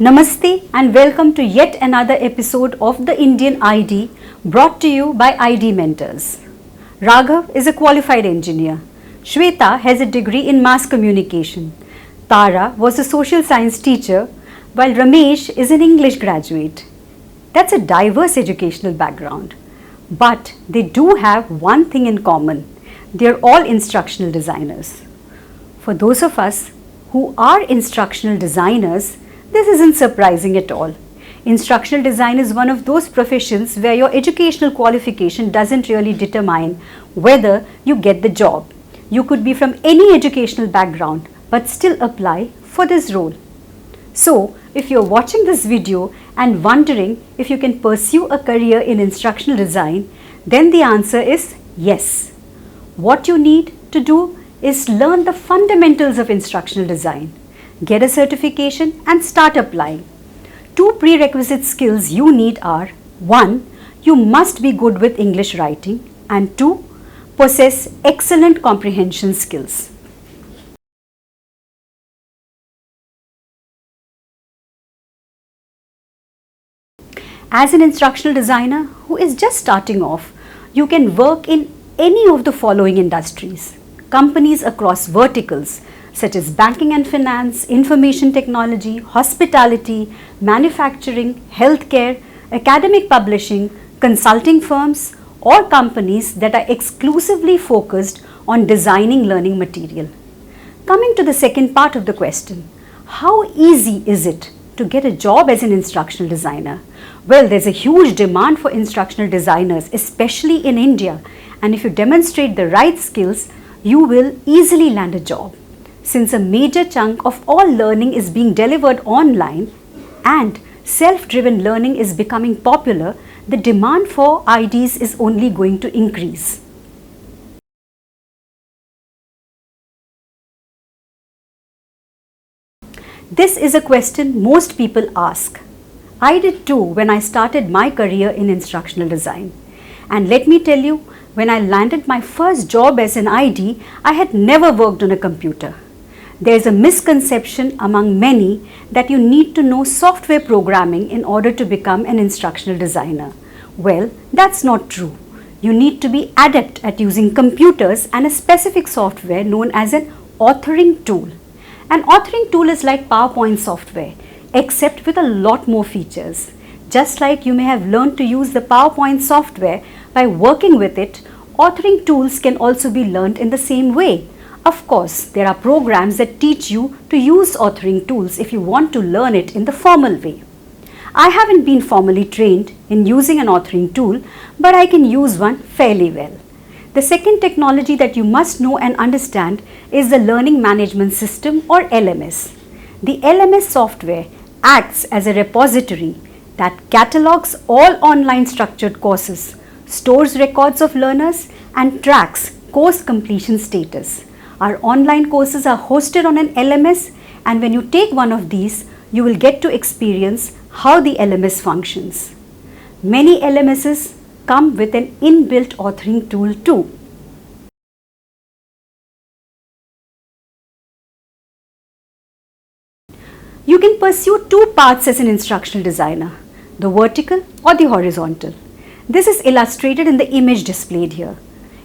Namaste and welcome to yet another episode of the Indian ID brought to you by ID Mentors. Raghav is a qualified engineer. Shweta has a degree in mass communication. Tara was a social science teacher while Ramesh is an English graduate. That's a diverse educational background. But they do have one thing in common. They're all instructional designers. For those of us who are instructional designers, this isn't surprising at all. Instructional design is one of those professions where your educational qualification doesn't really determine whether you get the job. You could be from any educational background but still apply for this role. So, if you're watching this video and wondering if you can pursue a career in instructional design, then the answer is yes. What you need to do is learn the fundamentals of instructional design, get a certification and start applying. Two prerequisite skills you need are: 1. You must be good with English writing, and 2. Possess excellent comprehension skills. As an instructional designer who is just starting off, you can work in any of the following industries. Companies across verticals such as banking and finance, information technology, hospitality, manufacturing, healthcare, academic publishing, consulting firms, or companies that are exclusively focused on designing learning material. Coming to the second part of the question, how easy is it to get a job as an instructional designer? Well, there's a huge demand for instructional designers, especially in India, and if you demonstrate the right skills, you will easily land a job. Since a major chunk of all learning is being delivered online and self-driven learning is becoming popular, the demand for IDs is only going to increase. This is a question most people ask. I did too when I started my career in instructional design. And let me tell you, when I landed my first job as an ID, I had never worked on a computer. There is a misconception among many that you need to know software programming in order to become an instructional designer. Well, that's not true. You need to be adept at using computers and a specific software known as an authoring tool. An authoring tool is like PowerPoint software, except with a lot more features. Just like you may have learned to use the PowerPoint software by working with it, authoring tools can also be learned in the same way. Of course, there are programs that teach you to use authoring tools if you want to learn it in the formal way. I haven't been formally trained in using an authoring tool, but I can use one fairly well. The second technology that you must know and understand is the Learning Management System, or LMS. The LMS software acts as a repository that catalogs all online structured courses, stores records of learners, and tracks course completion status. Our online courses are hosted on an LMS, and when you take one of these, you will get to experience how the LMS functions. Many LMSs come with an inbuilt authoring tool too. You can pursue two paths as an instructional designer, the vertical or the horizontal. This is illustrated in the image displayed here.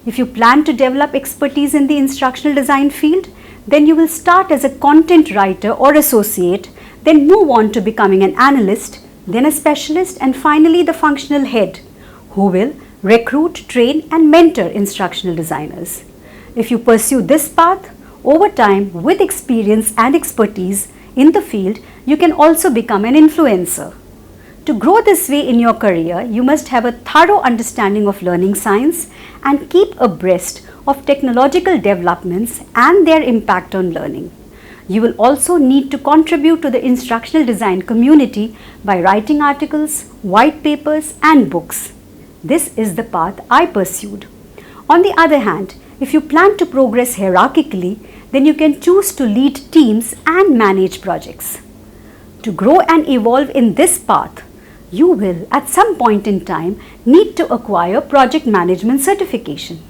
If you plan to develop expertise in the instructional design field, then you will start as a content writer or associate, then move on to becoming an analyst, then a specialist, and finally the functional head, who will recruit, train, and mentor instructional designers. If you pursue this path, over time, with experience and expertise in the field, you can also become an influencer. To grow this way in your career, you must have a thorough understanding of learning science and keep abreast of technological developments and their impact on learning. You will also need to contribute to the instructional design community by writing articles, white papers, and books. This is the path I pursued. On the other hand, if you plan to progress hierarchically, then you can choose to lead teams and manage projects. To grow and evolve in this path, you will at some point in time need to acquire project management certification.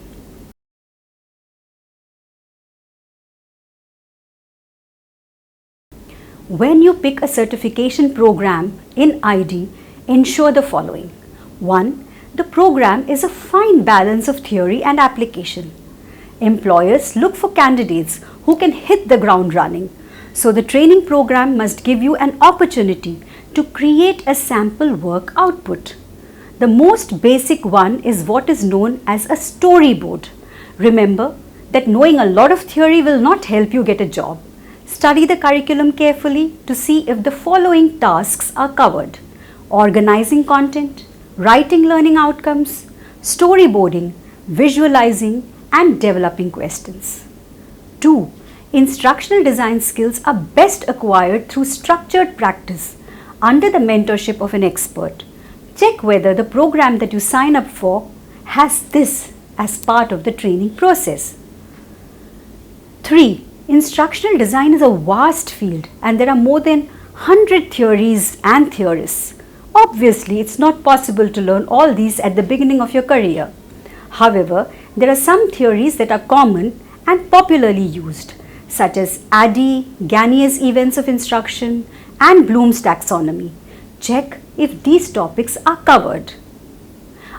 When you pick a certification program in ID, ensure the following. 1. The program is a fine balance of theory and application. Employers look for candidates who can hit the ground running. So the training program must give you an opportunity to create a sample work output. The most basic one is what is known as a storyboard. Remember that knowing a lot of theory will not help you get a job. Study the curriculum carefully to see if the following tasks are covered: organizing content, writing learning outcomes, storyboarding, visualizing, and developing questions. 2. Instructional design skills are best acquired through structured practice under the mentorship of an expert. Check whether the program that you sign up for has this as part of the training process. 3. Instructional design is a vast field and there are more than 100 theories and theorists. Obviously, it's not possible to learn all these at the beginning of your career. However, there are some theories that are common and popularly used, such as ADDIE, Gagné's Events of Instruction, and Bloom's Taxonomy. Check if these topics are covered.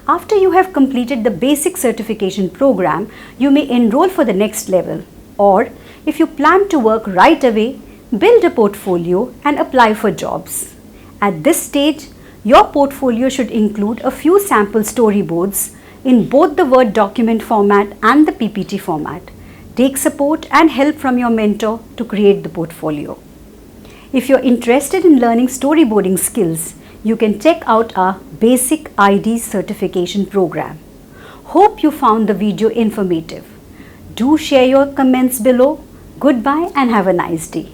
After you have completed the basic certification program, you may enroll for the next level, or if you plan to work right away, build a portfolio and apply for jobs. At this stage, your portfolio should include a few sample storyboards in both the Word document format and the PPT format. Take support and help from your mentor to create the portfolio. If you're interested in learning storyboarding skills, you can check out our Basic ID certification program. Hope you found the video informative. Do share your comments below. Goodbye and have a nice day.